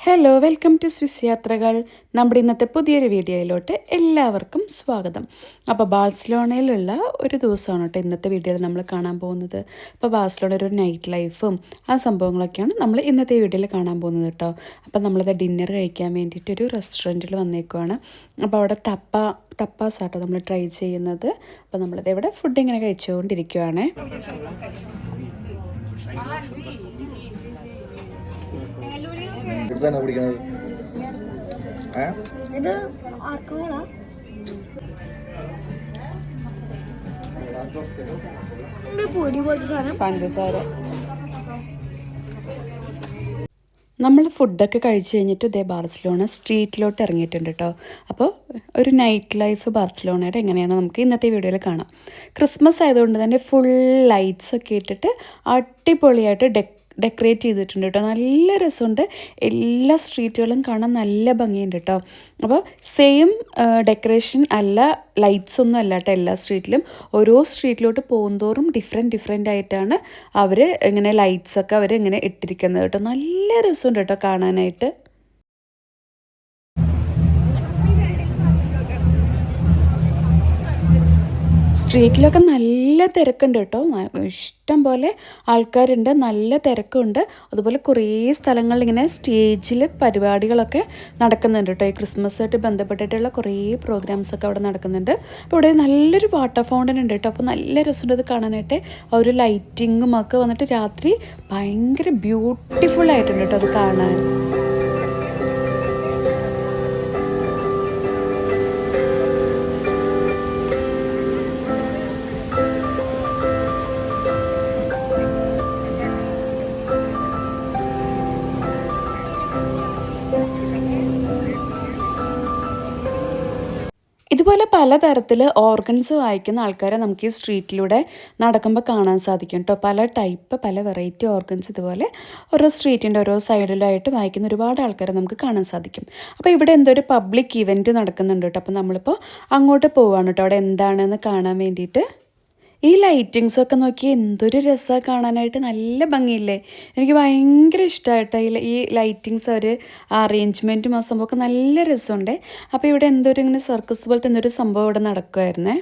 Hello, welcome to Swiss യാത്രകൾ. നമ്മുടെ ഇന്നത്തെ പുതിയൊരു വീഡിയോയിലോട്ട് എല്ലാവർക്കും സ്വാഗതം. അപ്പോൾ ബാഴ്സലോണയിലുള്ള ഒരു ദിവസമാണ് കേട്ടോ ഇന്നത്തെ വീഡിയോയിൽ നമ്മൾ കാണാൻ പോകുന്നത്. അപ്പോൾ ബാഴ്സലോണ ഒരു നൈറ്റ് ലൈഫും ആ സംഭവങ്ങളൊക്കെയാണ് നമ്മൾ ഇന്നത്തെ വീഡിയോയിൽ കാണാൻ പോകുന്നത് കേട്ടോ. അപ്പോൾ നമ്മളത് ഡിന്നർ കഴിക്കാൻ വേണ്ടിയിട്ട് ഒരു റെസ്റ്റോറൻറ്റിൽ വന്നേക്കുവാണ്. അപ്പോൾ അവിടെ തപ്പാസാട്ടോ നമ്മൾ ട്രൈ ചെയ്യുന്നത്. അപ്പോൾ നമ്മളിത് ഇവിടെ ഫുഡ് ഇങ്ങനെ കഴിച്ചുകൊണ്ടിരിക്കുവാണ്. ഇതാണ് കുടിക്കുന്നത്. ഇത് ആർക്കുകളാ? പൊടി പോലത്തെ സാധനം പഞ്ചസാര. നമ്മൾ ഫുഡൊക്കെ കഴിച്ച് കഴിഞ്ഞിട്ട് ഇതേ ബാർസലോണ സ്ട്രീറ്റിലോട്ട് ഇറങ്ങിയിട്ടുണ്ട് കേട്ടോ. അപ്പോൾ ഒരു നൈറ്റ് ലൈഫ് ബാർസലോണയുടെ എങ്ങനെയാണെന്ന് നമുക്ക് ഇന്നത്തെ വീഡിയോയിൽ കാണാം. ക്രിസ്മസ് ആയതുകൊണ്ട് തന്നെ ഫുൾ ലൈറ്റ്സ് ഒക്കെ ഇട്ടിട്ട് അടിപൊളിയായിട്ട് ഡെക്കറേറ്റ് ചെയ്തിട്ടുണ്ട് കേട്ടോ. നല്ല രസമുണ്ട്. എല്ലാ സ്ട്രീറ്റുകളും കാണാൻ നല്ല ഭംഗിയുണ്ട് കേട്ടോ. അപ്പോൾ സെയിം ഡെക്കറേഷൻ അല്ല, ലൈറ്റ്സ് ഒന്നും അല്ല കേട്ടോ എല്ലാ സ്ട്രീറ്റിലും. ഓരോ സ്ട്രീറ്റിലോട്ട് പോകുന്തോറും ഡിഫറെൻ്റ് ആയിട്ടാണ് അവർ ഇങ്ങനെ ലൈറ്റ്സൊക്കെ അവർ ഇങ്ങനെ ഇട്ടിരിക്കുന്നത് കേട്ടോ. നല്ല രസമുണ്ട് കേട്ടോ കാണാനായിട്ട്. സ്ട്രീറ്റിലൊക്കെ നല്ല തിരക്കുണ്ട് കേട്ടോ. ഇഷ്ടം പോലെ ആൾക്കാരുണ്ട്, നല്ല തിരക്കുണ്ട്. അതുപോലെ കുറേ സ്ഥലങ്ങളിൽ ഇങ്ങനെ സ്റ്റേജിൽ പരിപാടികളൊക്കെ നടക്കുന്നുണ്ട് കേട്ടോ. ഈ ക്രിസ്മസായിട്ട് ബന്ധപ്പെട്ടിട്ടുള്ള കുറേ പ്രോഗ്രാംസൊക്കെ അവിടെ നടക്കുന്നുണ്ട്. അപ്പോൾ ഇവിടെ നല്ലൊരു വാട്ടർ ഫൗണ്ടൻ ഉണ്ട് കേട്ടോ. അപ്പോൾ നല്ല രസമുണ്ട് ഇത് കാണാനായിട്ട്. ആ ഒരു ലൈറ്റിങ്ങും ഒക്കെ വന്നിട്ട് രാത്രി ഭയങ്കര ബ്യൂട്ടിഫുൾ ആയിട്ടുണ്ട് കേട്ടോ അത് കാണാൻ. ഇതുപോലെ പലതരത്തിൽ ഓർഗൻസ് വായിക്കുന്ന ആൾക്കാരെ നമുക്ക് ഈ സ്ട്രീറ്റിലൂടെ നടക്കുമ്പോൾ കാണാൻ സാധിക്കും കേട്ടോ. പല വെറൈറ്റി ഓർഗൻസ് ഇതുപോലെ ഓരോ സ്ട്രീറ്റിൻ്റെ ഓരോ സൈഡിലായിട്ട് വായിക്കുന്ന ഒരുപാട് ആൾക്കാരെ നമുക്ക് കാണാൻ സാധിക്കും. അപ്പോൾ ഇവിടെ എന്തോ ഒരു പബ്ലിക് ഇവൻറ്റ് നടക്കുന്നുണ്ട് കേട്ടോ. അപ്പോൾ നമ്മളിപ്പോൾ അങ്ങോട്ട് പോവുകയാണ് കേട്ടോ, അവിടെ എന്താണെന്ന് കാണാൻ വേണ്ടിയിട്ട്. ഈ ലൈറ്റിങ്സൊക്കെ നോക്കി എന്തൊരു രസമാണ് കാണാനായിട്ട്, നല്ല ഭംഗിയില്ലേ. എനിക്ക് ഭയങ്കര ഇഷ്ടമായിട്ടോ ഈ ലൈറ്റിങ്സ്, അവർ അറേഞ്ച്മെൻറ്റും ആ സംഭവമൊക്കെ നല്ല രസമുണ്ട്. അപ്പോൾ ഇവിടെ എന്തൊരു ഇങ്ങനെ സർക്കസ് പോലത്തെ എന്തൊരു സംഭവം ഇവിടെ നടക്കുമായിരുന്നേ.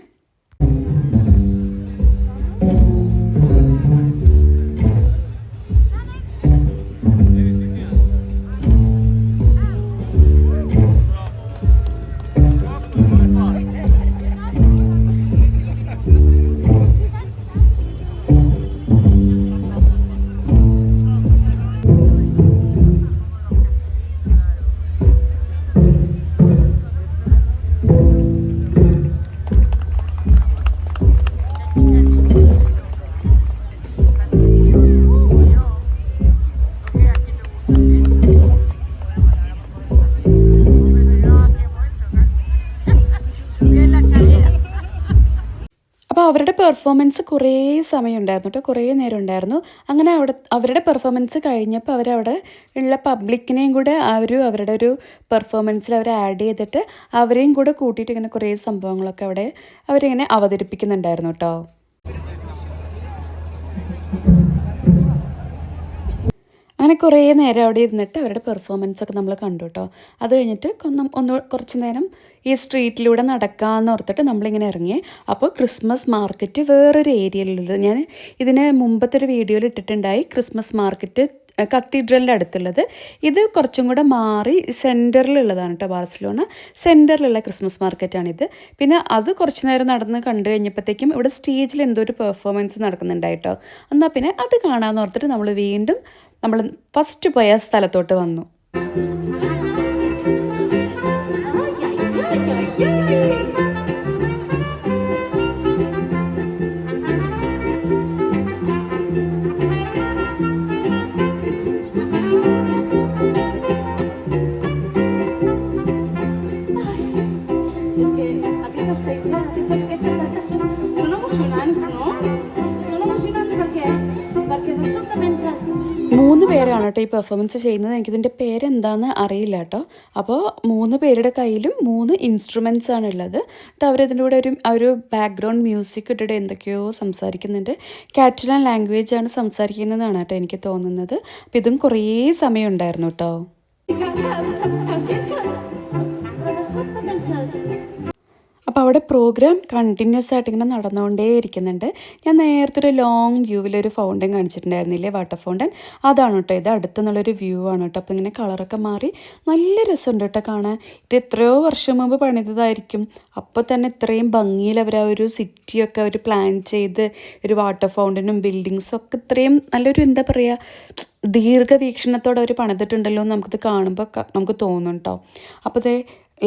അപ്പോൾ അവരുടെ പെർഫോമൻസ് കുറേ സമയം ഉണ്ടായിരുന്നു കേട്ടോ, കുറേ നേരം ഉണ്ടായിരുന്നു. അങ്ങനെ അവരുടെ പെർഫോമൻസ് കഴിഞ്ഞപ്പോൾ അവരവിടെ ഉള്ള പബ്ലിക്കിനെയും കൂടെ അവരുടെ ഒരു പെർഫോമൻസിൽ അവർ ആഡ് ചെയ്തിട്ട് അവരെയും കൂടെ കൂട്ടിയിട്ട് ഇങ്ങനെ കുറേ സംഭവങ്ങളൊക്കെ അവരിങ്ങനെ അവതരിപ്പിക്കുന്നുണ്ടായിരുന്നു കേട്ടോ. അങ്ങനെ കുറേ നേരം അവിടെ ഇരുന്നിട്ട് അവരുടെ പെർഫോമൻസൊക്കെ നമ്മൾ കണ്ടു കേട്ടോ. അത് കഴിഞ്ഞിട്ട് കുറച്ച് നേരം ഈ സ്ട്രീറ്റിലൂടെ നടക്കാമെന്ന് ഓർത്തിട്ട് നമ്മളിങ്ങനെ ഇറങ്ങി. അപ്പോൾ ക്രിസ്മസ് മാർക്കറ്റ് വേറൊരു ഏരിയയിലുള്ളത് ഞാൻ ഇതിന് മുമ്പത്തെ ഒരു വീഡിയോയിൽ ഇട്ടിട്ടുണ്ടായി. ക്രിസ്മസ് മാർക്കറ്റ് കത്തീഡ്രലിൻ്റെ അടുത്തുള്ളത്. ഇത് കുറച്ചും കൂടെ മാറി സെൻറ്ററിലുള്ളതാണ് കേട്ടോ. ബാർസലോണ സെൻറ്ററിലുള്ള ക്രിസ്മസ് മാർക്കറ്റാണിത്. പിന്നെ അത് കുറച്ച് നേരം നടന്ന് കണ്ടു കഴിഞ്ഞപ്പോഴത്തേക്കും ഇവിടെ സ്റ്റേജിൽ എന്തോ ഒരു പെർഫോമൻസ് നടക്കുന്നുണ്ടായിട്ടോ. എന്നാൽ പിന്നെ അത് കാണാമെന്ന് ഓർത്തിട്ട് നമ്മൾ വീണ്ടും നമ്മൾ ഫസ്റ്റ് പോയ സ്ഥലത്തോട്ട് വന്നു. മൂന്ന് പേരാണ് കേട്ടോ ഈ പെർഫോമൻസ് ചെയ്യുന്നത്. എനിക്കിതിൻ്റെ പേരെന്താണെന്ന് അറിയില്ല കേട്ടോ. അപ്പോൾ 3 പേരുടെ കയ്യിലും 3 ഇൻസ്ട്രുമെൻറ്റ്സ് ആണ് ഉള്ളത് കേട്ടോ. അവരിതിൻ്റെ കൂടെ ഒരു ബാക്ക്ഗ്രൗണ്ട് മ്യൂസിക് ഇട്ടിട്ട് എന്തൊക്കെയോ സംസാരിക്കുന്നുണ്ട്. കാറ്റലൻ ലാംഗ്വേജ് ആണ് സംസാരിക്കുന്നതാണ് കേട്ടോ എനിക്ക് തോന്നുന്നത്. അപ്പോൾ ഇതും കുറേ സമയം ഉണ്ടായിരുന്നു കേട്ടോ. അപ്പോൾ അവിടെ പ്രോഗ്രാം കണ്ടിന്യൂസ് ആയിട്ട് ഇങ്ങനെ നടന്നുകൊണ്ടേ ഇരിക്കുന്നുണ്ട്. ഞാൻ നേരത്തെ ഒരു ലോങ് വ്യൂവിലൊരു ഫൗണ്ടൻ കാണിച്ചിട്ടുണ്ടായിരുന്നില്ലേ, വാട്ടർ ഫൗണ്ടൻ. അതാണ് കേട്ടോ ഇത്. അടുത്തുനിന്നുള്ളൊരു വ്യൂ ആണ് കേട്ടോ. അപ്പോൾ ഇങ്ങനെ കളറൊക്കെ മാറി നല്ല രസമുണ്ട് കേട്ടോ കാണാൻ. ഇത് എത്രയോ വർഷം മുമ്പ് പണിതതായിരിക്കും. അപ്പോൾ തന്നെ ഇത്രയും ഭംഗിയിൽ അവർ ആ ഒരു സിറ്റിയൊക്കെ അവർ പ്ലാൻ ചെയ്ത് ഒരു വാട്ടർ ഫൗണ്ടനും ബിൽഡിങ്സും ഒക്കെ ഇത്രയും നല്ലൊരു എന്താ പറയുക ദീർഘവീക്ഷണത്തോടെ അവർ പണിതിട്ടുണ്ടല്ലോ എന്ന് നമുക്കിത് കാണുമ്പോൾ നമുക്ക് തോന്നും കേട്ടോ. അപ്പോൾ ഇത്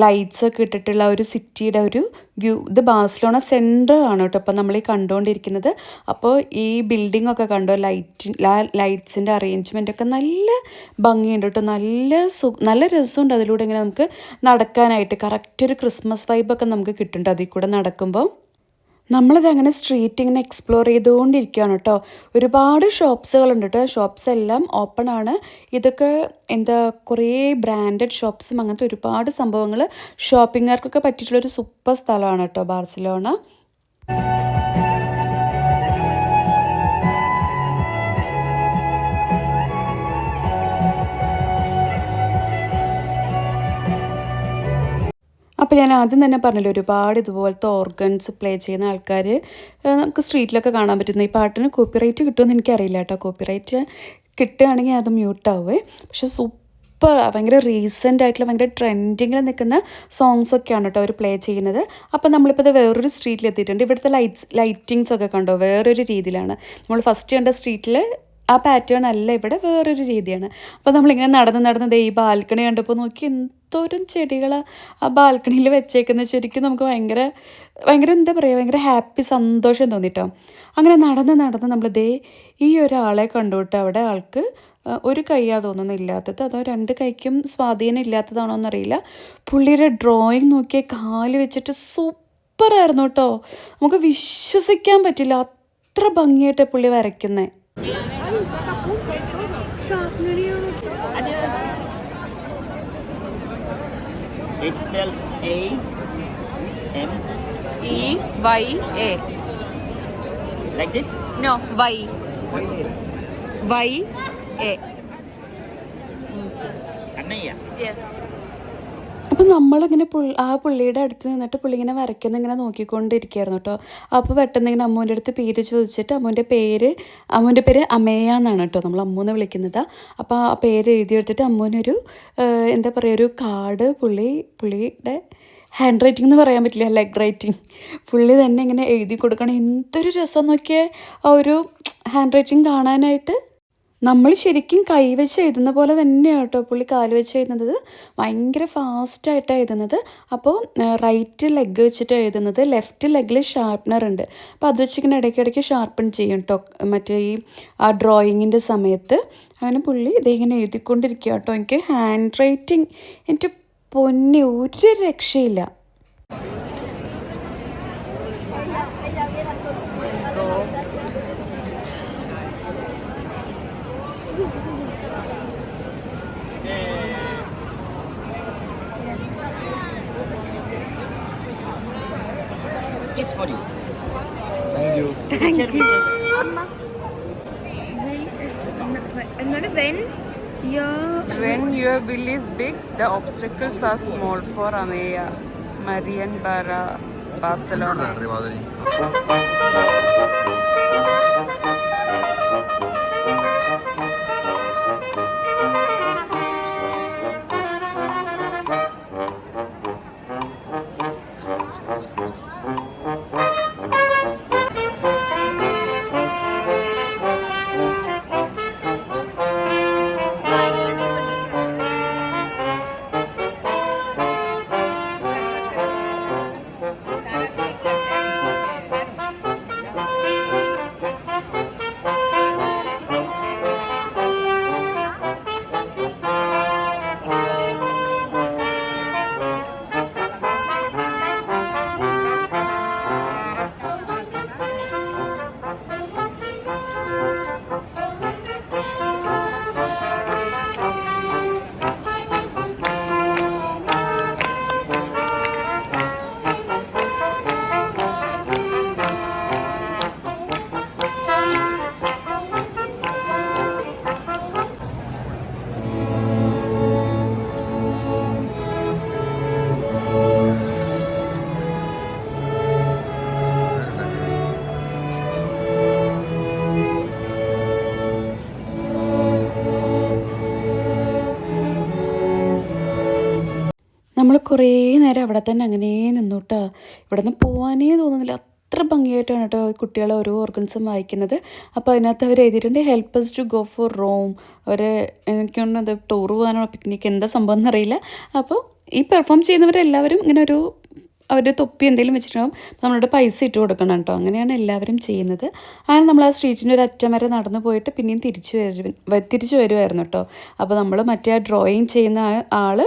ലൈറ്റ്സ് ഒക്കെ ഇട്ടിട്ടുള്ള ഒരു സിറ്റിയുടെ ഒരു വ്യൂ. ഇത് ബാഴ്സലോണ സെൻറ്റർ ആണ് കേട്ടോ അപ്പോൾ നമ്മൾ ഈ കണ്ടുകൊണ്ടിരിക്കുന്നത്. അപ്പോൾ ഈ ബിൽഡിംഗ് ഒക്കെ കണ്ടോ, ലൈറ്റ്സിൻ്റെ അറേഞ്ച്മെൻ്റ് ഒക്കെ നല്ല ഭംഗിയുണ്ട് കേട്ടോ. നല്ല രസമുണ്ട് അതിലൂടെ ഇങ്ങനെ നമുക്ക് നടക്കാനായിട്ട്. കറക്റ്റ് ഒരു ക്രിസ്മസ് വൈബൊക്കെ നമുക്ക് കിട്ടുന്നുണ്ട് അതിൽ കൂടെ നടക്കുമ്പോൾ. നമ്മളിത് അങ്ങനെ സ്ട്രീറ്റ് ഇങ്ങനെ എക്സ്പ്ലോർ ചെയ്തുകൊണ്ടിരിക്കുകയാണ് കേട്ടോ. ഒരുപാട് ഷോപ്സുകളുണ്ട് കേട്ടോ. ഷോപ്സ് എല്ലാം ഓപ്പൺ ആണ്. ഇതൊക്കെ എന്താ കുറേ ബ്രാൻഡഡ് ഷോപ്സും അങ്ങനത്തെ ഒരുപാട് സംഭവങ്ങൾ ഷോപ്പിങ്ങുകാർക്കൊക്കെ പറ്റിയിട്ടുള്ളൊരു സൂപ്പർ സ്ഥലമാണ് കേട്ടോ ബാർസലോണ. അപ്പോൾ ഞാൻ ആദ്യം തന്നെ പറഞ്ഞല്ലോ ഒരുപാട് ഇതുപോലത്തെ ഓർഗൻസ് പ്ലേ ചെയ്യുന്ന ആൾക്കാർ നമുക്ക് സ്ട്രീറ്റിലൊക്കെ കാണാൻ പറ്റുന്ന. ഈ പാട്ടിന് കോപ്പിറൈറ്റ് കിട്ടുമെന്ന് എനിക്കറിയില്ല കേട്ടോ. കോപ്പിറൈറ്റ് കിട്ടുകയാണെങ്കിൽ അത് മ്യൂട്ടാവേ. പക്ഷെ സൂപ്പർ, ഭയങ്കര റീസെൻ്റ് ആയിട്ടുള്ള ഭയങ്കര ട്രെൻഡിങ്ങിൽ നിൽക്കുന്ന സോങ്സൊക്കെയാണ് കേട്ടോ അവർ പ്ലേ ചെയ്യുന്നത്. അപ്പോൾ നമ്മളിപ്പോൾ ഇത് വേറൊരു സ്ട്രീറ്റിലെത്തിയിട്ടുണ്ട്. ഇവിടുത്തെ ലൈറ്റിങ്സ് ഒക്കെ കണ്ടോ വേറൊരു രീതിയിലാണ്. നമ്മൾ ഫസ്റ്റ് കണ്ട സ്ട്രീറ്റിൽ ആ പാറ്റേൺ അല്ല, ഇവിടെ വേറൊരു രീതിയാണ്. അപ്പോൾ നമ്മളിങ്ങനെ നടന്ന് ഈ ബാൽക്കണി കണ്ടപ്പോൾ നോക്കി എന്തോരം ചെടികളാണ് ആ ബാൽക്കണിയിൽ വെച്ചേക്കുന്നത്. ശരിക്കും നമുക്ക് ഭയങ്കര എന്താ പറയുക ഭയങ്കര ഹാപ്പി സന്തോഷം തോന്നിട്ടോ. അങ്ങനെ നടന്ന് നമ്മൾ ഈ ഒരാളെ കണ്ടു കേട്ടോ. അവിടെ ആൾക്ക് ഒരു കൈയാ തോന്നുന്നു ഇല്ലാത്തത്, അതോ രണ്ട് കൈക്കും സ്വാധീനം ഇല്ലാത്തതാണോ എന്നറിയില്ല. പുള്ളിയുടെ ഡ്രോയിങ് നോക്കിയാൽ കാല് വെച്ചിട്ട് സൂപ്പറായിരുന്നു കേട്ടോ. നമുക്ക് വിശ്വസിക്കാൻ പറ്റില്ല, അത്ര ഭംഗിയായിട്ട് പുള്ളി വരയ്ക്കുന്നത്. It's spelled A-M. E-Y-A. Like this? No, Y. Y-A. Kannaya. Yes. അപ്പോൾ നമ്മളിങ്ങനെ ആ പുള്ളിയുടെ അടുത്ത് നിന്നിട്ട് പുള്ളി ഇങ്ങനെ വരയ്ക്കുന്ന ഇങ്ങനെ നോക്കിക്കൊണ്ടിരിക്കുകയായിരുന്നു കേട്ടോ. അപ്പോൾ പെട്ടെന്ന് ഇങ്ങനെ അമ്മൂൻ്റെ അടുത്ത് പേര് ചോദിച്ചിട്ട് അമ്മൂൻ്റെ പേര് അമേയ എന്നാണ് കേട്ടോ നമ്മൾ അമ്മൂന്ന് വിളിക്കുന്നത്. അപ്പോൾ ആ പേര് എഴുതിയെടുത്തിട്ട് അമ്മൂനൊരു എന്താ പറയുക ഒരു കാർഡ് പുള്ളിയുടെ ഹാൻഡ് റൈറ്റിംഗ് എന്ന് പറയാൻ പറ്റില്ല, ലെഗ് റൈറ്റിംഗ് പുള്ളി തന്നെ ഇങ്ങനെ എഴുതി കൊടുക്കണം. എന്തൊരു രസം നോക്കിയേ ആ ഒരു ഹാൻഡ് റൈറ്റിംഗ് കാണാനായിട്ട്. നമ്മൾ ശരിക്കും കൈവച്ച് എഴുതുന്ന പോലെ തന്നെയാണ് കേട്ടോ പുള്ളി കാല് വെച്ച് എഴുതുന്നത്. ഭയങ്കര ഫാസ്റ്റായിട്ടാണ് എഴുതുന്നത്. അപ്പോൾ റൈറ്റ് ലെഗ് വെച്ചിട്ട് എഴുതുന്നത്, ലെഫ്റ്റ് ലെഗിൽ ഷാർപ്പനർ ഉണ്ട്. അപ്പോൾ അത് വെച്ചിങ്ങനെ ഇടയ്ക്കിടയ്ക്ക് ഷാർപ്പൺ ചെയ്യും കേട്ടോ മറ്റേ ആ ഡ്രോയിങ്ങിൻ്റെ സമയത്ത്. അങ്ങനെ പുള്ളി ഇതിങ്ങനെ എഴുതിക്കൊണ്ടിരിക്കുക കേട്ടോ. എനിക്ക് ഹാൻഡ് റൈറ്റിംഗ് എൻ്റെ പൊന്നെ ഒരു രക്ഷയില്ല. It's for you. Thank you. When your bill is big, the obstacles are small for Amaya, Marian Barra, Barcelona. നമ്മൾ കുറേ നേരം അവിടെ തന്നെ അങ്ങനെ നിന്നു കേട്ടോ. ഇവിടെ നിന്ന് പോകാനേ തോന്നുന്നില്ല, അത്ര ഭംഗിയായിട്ടാണ് കേട്ടോ ഈ കുട്ടികളെ ഓരോ ഓർഗൻസും വായിക്കുന്നത്. അപ്പോൾ അതിനകത്ത് അവർ എഴുതിയിട്ടുണ്ട് help us to go for Rome. അവർ എനിക്കൊന്നത് ടൂർ പോകാനോ പിക്നിക്ക് എന്താ സംഭവം എന്നറിയില്ല. അപ്പോൾ ഈ പെർഫോം ചെയ്യുന്നവരെല്ലാവരും ഇങ്ങനെ ഒരു അവരുടെ തൊപ്പി എന്തെങ്കിലും വെച്ചിട്ടുണ്ടാകും, നമ്മളുടെ പൈസ ഇട്ട് കൊടുക്കണം കേട്ടോ. അങ്ങനെയാണ് എല്ലാവരും ചെയ്യുന്നത്. അങ്ങനെ നമ്മൾ ആ സ്ട്രീറ്റിൻ്റെ ഒരു അറ്റം വരെ നടന്നു പോയിട്ട് പിന്നെയും തിരിച്ചു വരുമായിരുന്നു കേട്ടോ. അപ്പോൾ നമ്മൾ മറ്റേ ആ ഡ്രോയിങ് ചെയ്യുന്ന ആൾ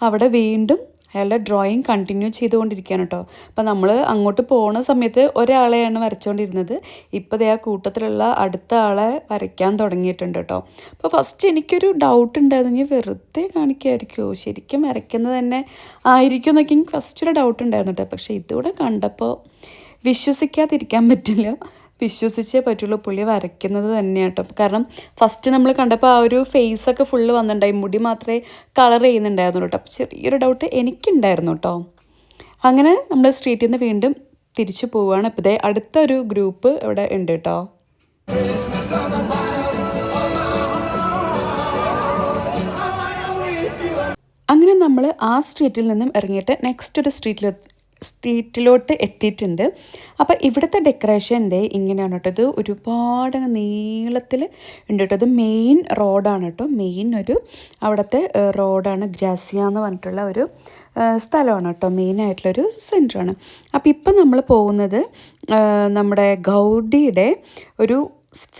അവിടെ വീണ്ടും അയാളുടെ ഡ്രോയിങ് കണ്ടിന്യൂ ചെയ്തുകൊണ്ടിരിക്കുകയാണ് കേട്ടോ. അപ്പോൾ നമ്മൾ അങ്ങോട്ട് പോകുന്ന സമയത്ത് ഒരാളെയാണ് വരച്ചുകൊണ്ടിരുന്നത്. ഇപ്പോൾ ആ കൂട്ടത്തിലുള്ള അടുത്ത ആളെ വരയ്ക്കാൻ തുടങ്ങിയിട്ടുണ്ട് കേട്ടോ. അപ്പോൾ ഫസ്റ്റ് എനിക്കൊരു ഡൗട്ട് ഉണ്ടായിരുന്നു, വെറുതെ കാണിക്കുമായിരിക്കുമോ, ശരിക്കും വരയ്ക്കുന്നത് തന്നെ ആയിരിക്കും എന്നൊക്കെ എനിക്ക് ഫസ്റ്റ് ഒരു ഡൗട്ട് ഉണ്ടായിരുന്നു കേട്ടോ. പക്ഷേ ഇതുകൂടെ കണ്ടപ്പോൾ വിശ്വസിക്കാതിരിക്കാൻ പറ്റില്ല, വിശ്വസിച്ചേ പറ്റുള്ളൂ, പുള്ളി വരയ്ക്കുന്നത് തന്നെയാണ് കേട്ടോ. കാരണം ഫസ്റ്റ് നമ്മൾ കണ്ടപ്പോൾ ആ ഒരു ഫേസൊക്കെ ഫുള്ള് വന്നിട്ടുണ്ടായി, മുടി മാത്രമേ കളർ ചെയ്യുന്നുണ്ടായിരുന്നു കേട്ടോ. അപ്പോൾ ചെറിയൊരു ഡൗട്ട് എനിക്കുണ്ടായിരുന്നു കേട്ടോ. അങ്ങനെ നമ്മൾ സ്ട്രീറ്റിൽ നിന്ന് വീണ്ടും തിരിച്ചു പോവുകയാണ്. ഇപ്പോൾ ഇതേ അടുത്തൊരു ഗ്രൂപ്പ് ഇവിടെ ഉണ്ട് കേട്ടോ. അങ്ങനെ നമ്മൾ ആ സ്ട്രീറ്റിൽ നിന്നും ഇറങ്ങിയിട്ട് നെക്സ്റ്റ് ഒരു സ്ട്രീറ്റിലോട്ട് എത്തിയിട്ടുണ്ട്. അപ്പോൾ ഇവിടുത്തെ ഡെക്കറേഷൻ്റെ ഇങ്ങനെയാണ് കേട്ടോ. ഇത് ഒരുപാട് നീളത്തിൽ ഉണ്ട് കേട്ടോ. ഇത് മെയിൻ റോഡാണ് കേട്ടോ, മെയിൻ ഒരു അവിടുത്തെ റോഡാണ്. ഗ്രാസിയ എന്ന് പറഞ്ഞിട്ടുള്ള ഒരു സ്ഥലമാണ് കേട്ടോ, മെയിനായിട്ടുള്ളൊരു സെൻറ്ററാണ്. അപ്പോൾ ഇപ്പം നമ്മൾ പോകുന്നത് നമ്മുടെ ഗൗഡിയുടെ ഒരു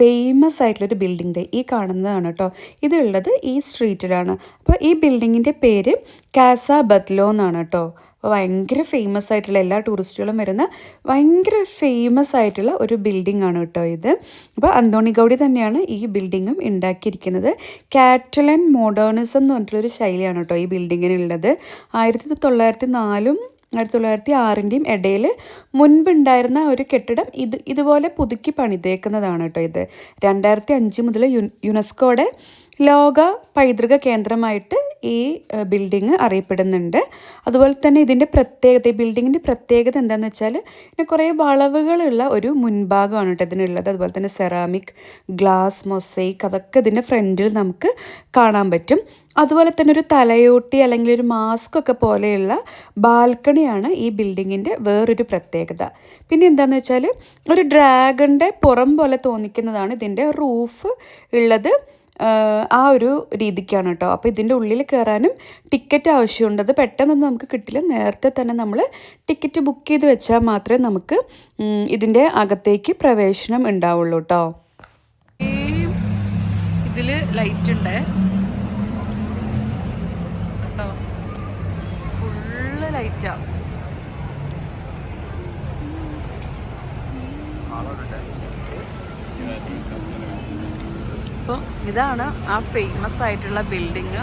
ഫേമസ് ആയിട്ടുള്ളൊരു ബിൽഡിംഗ് ഈ കാണുന്നതാണ് കേട്ടോ. ഇതുള്ളത് ഈ സ്ട്രീറ്റിലാണ്. അപ്പോൾ ഈ ബിൽഡിങ്ങിൻ്റെ പേര് കാസ ബത്ലോ എന്നാണ് കേട്ടോ. അപ്പോൾ ഭയങ്കര ഫേമസ് ആയിട്ടുള്ള എല്ലാ ടൂറിസ്റ്റുകളും വരുന്ന ഭയങ്കര ഫേമസ് ആയിട്ടുള്ള ഒരു ബിൽഡിംഗ് ആണ് കേട്ടോ ഇത്. അപ്പോൾ അന്തോണി ഗൗഡി തന്നെയാണ് ഈ ബിൽഡിങ്ങും ഉണ്ടാക്കിയിരിക്കുന്നത്. കാറ്റലൻ മോഡേണിസം എന്ന് പറഞ്ഞിട്ടുള്ളൊരു ശൈലിയാണ് കേട്ടോ ഈ ബിൽഡിങ്ങിനുള്ളത്. 1904 1906 ഇടയിൽ മുൻപുണ്ടായിരുന്ന ഒരു കെട്ടിടം ഇതുപോലെ പുതുക്കി പണിതേക്കുന്നതാണ് കേട്ടോ ഇത്. 2005 മുതൽ യുനെസ്കോയുടെ ലോക പൈതൃക കേന്ദ്രമായിട്ട് ഈ ബിൽഡിങ് അറിയപ്പെടുന്നുണ്ട്. അതുപോലെ തന്നെ ഇതിൻ്റെ പ്രത്യേകത, ഈ ബിൽഡിങ്ങിൻ്റെ പ്രത്യേകത എന്താണെന്ന് വെച്ചാൽ പിന്നെ കുറേ വളവുകളുള്ള ഒരു മുൻഭാഗമാണ് കേട്ടോ ഇതിനുള്ളത്. അതുപോലെ തന്നെ സെറാമിക്, ഗ്ലാസ്, മൊസൈക്ക് അതൊക്കെ ഇതിൻ്റെ ഫ്രണ്ടിൽ നമുക്ക് കാണാൻ പറ്റും. അതുപോലെ തന്നെ ഒരു തലയോട്ടി അല്ലെങ്കിൽ ഒരു മാസ്ക് ഒക്കെ പോലെയുള്ള ബാൽക്കണിയാണ് ഈ ബിൽഡിങ്ങിൻ്റെ വേറൊരു പ്രത്യേകത. പിന്നെ എന്താണെന്ന് വെച്ചാൽ ഒരു ഡ്രാഗണിൻ്റെ പുറം പോലെ തോന്നിക്കുന്നതാണ് ഇതിൻ്റെ റൂഫ് ഉള്ളത്. ആ ഒരു രീതിക്കാണ് കേട്ടോ. അപ്പോൾ ഇതിൻ്റെ ഉള്ളിൽ കയറാനും ടിക്കറ്റ് ആവശ്യമുണ്ട്. അത് പെട്ടെന്നൊന്നും നമുക്ക് കിട്ടില്ല, നേരത്തെ തന്നെ നമ്മൾ ടിക്കറ്റ് ബുക്ക് ചെയ്ത് വെച്ചാൽ മാത്രമേ നമുക്ക് ഇതിൻ്റെ അകത്തേക്ക് പ്രവേശനം ഉണ്ടാവുള്ളൂ കേട്ടോ. ഇതിൽ ലൈറ്റ് ഉണ്ട് കേട്ടോ, ഫുള്ള് ലൈറ്റാണ്. അപ്പോൾ ഇതാണ് ആ ഫേമസ് ആയിട്ടുള്ള ബിൽഡിങ്.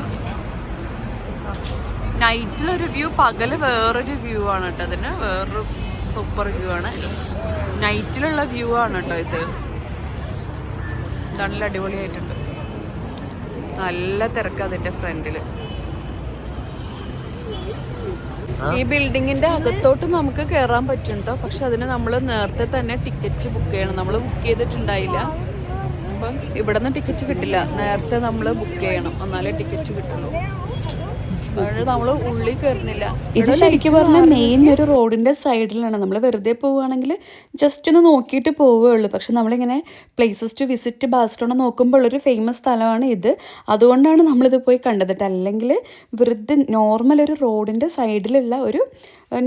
നൈറ്റിലൊരു വ്യൂ, പകല് വേറൊരു വ്യൂ ആണ് കേട്ടോ. അതിന് വേറൊരു സൂപ്പർ വ്യൂ ആണ്. നൈറ്റിലുള്ള വ്യൂ ആണ് കേട്ടോ ഇത്. നല്ല അടിപൊളിയായിട്ടുണ്ട്, നല്ല തിരക്ക് അതിൻ്റെ ഫ്രണ്ടിൽ. ഈ ബിൽഡിങ്ങിൻ്റെ അകത്തോട്ട് നമുക്ക് കയറാൻ പറ്റും കേട്ടോ. പക്ഷെ അതിന് നമ്മൾ നേരത്തെ തന്നെ ടിക്കറ്റ് ബുക്ക് ചെയ്യണം. നമ്മൾ ബുക്ക് ചെയ്തിട്ടുണ്ടായില്ല, അപ്പം ഇവിടെ നിന്ന് ടിക്കറ്റ് കിട്ടില്ല. നേരത്തെ നമ്മൾ ബുക്ക് ചെയ്യണം, എന്നാലേ ടിക്കറ്റ് കിട്ടുള്ളൂ. നമ്മൾ ഉള്ളിൽ കയറുന്നില്ല. ഇത് ശരിക്കും പറഞ്ഞാൽ മെയിൻ ഒരു റോഡിൻ്റെ സൈഡിലാണ്. നമ്മൾ വെറുതെ പോവുകയാണെങ്കിൽ ജസ്റ്റ് ഒന്ന് നോക്കിയിട്ട് പോവുകയുള്ളൂ. പക്ഷെ നമ്മളിങ്ങനെ പ്ലേസസ് ടു വിസിറ്റ് ബാഴ്സലോണ നോക്കുമ്പോൾ ഉള്ളൊരു ഫേമസ് സ്ഥലമാണ് ഇത്. അതുകൊണ്ടാണ് നമ്മളിത് പോയി കണ്ടത്. അല്ലെങ്കിൽ വെറുതെ നോർമൽ ഒരു റോഡിൻ്റെ സൈഡിലുള്ള ഒരു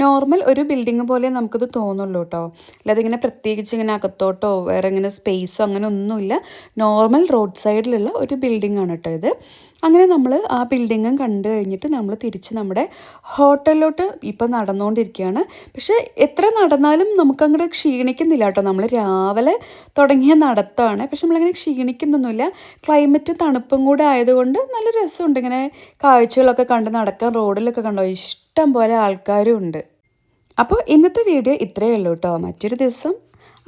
നോർമൽ ഒരു ബിൽഡിങ് പോലെ നമുക്കത് തോന്നുള്ളൂ കേട്ടോ. അല്ലാതെ ഇങ്ങനെ പ്രത്യേകിച്ച് ഇങ്ങനെ അകത്തോട്ടോ വേറെ ഇങ്ങനെ സ്പേസോ അങ്ങനെ ഒന്നുമില്ല. നോർമൽ റോഡ് സൈഡിലുള്ള ഒരു ബിൽഡിംഗ് ആണ് കേട്ടോ ഇത്. അങ്ങനെ നമ്മൾ ആ ബിൽഡിങ്ങും കണ്ടു കഴിഞ്ഞിട്ട് നമ്മൾ തിരിച്ച് നമ്മുടെ ഹോട്ടലിലോട്ട് ഇപ്പം നടന്നുകൊണ്ടിരിക്കുകയാണ്. പക്ഷേ എത്ര നടന്നാലും നമുക്കങ്ങോട്ട് ക്ഷീണിക്കുന്നില്ല കേട്ടോ. നമ്മൾ രാവിലെ തുടങ്ങിയ നടത്തമാണ്, പക്ഷെ നമ്മളങ്ങനെ ക്ഷീണിക്കുന്നൊന്നുമില്ല. ക്ലൈമറ്റ് തണുപ്പും കൂടെ ആയതുകൊണ്ട് നല്ല രസമുണ്ട് ഇങ്ങനെ കാഴ്ചകളൊക്കെ കണ്ട് നടക്കാൻ. റോഡിലൊക്കെ കണ്ടോ ഇഷ്ടം പോലെ ആൾക്കാരും ഉണ്ട്. അപ്പോൾ ഇന്നത്തെ വീഡിയോ ഇത്രയേ ഉള്ളൂ കേട്ടോ.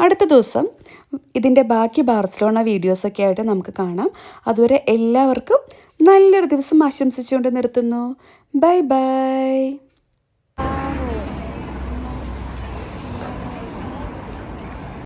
അടുത്ത ദിവസം ഇതിൻ്റെ ബാക്കി ബാർസലോണ വീഡിയോസൊക്കെ ആയിട്ട് നമുക്ക് കാണാം. അതുവരെ എല്ലാവർക്കും നല്ലൊരു ദിവസം ആശംസിച്ചുകൊണ്ട് നിർത്തുന്നു. Bye bye.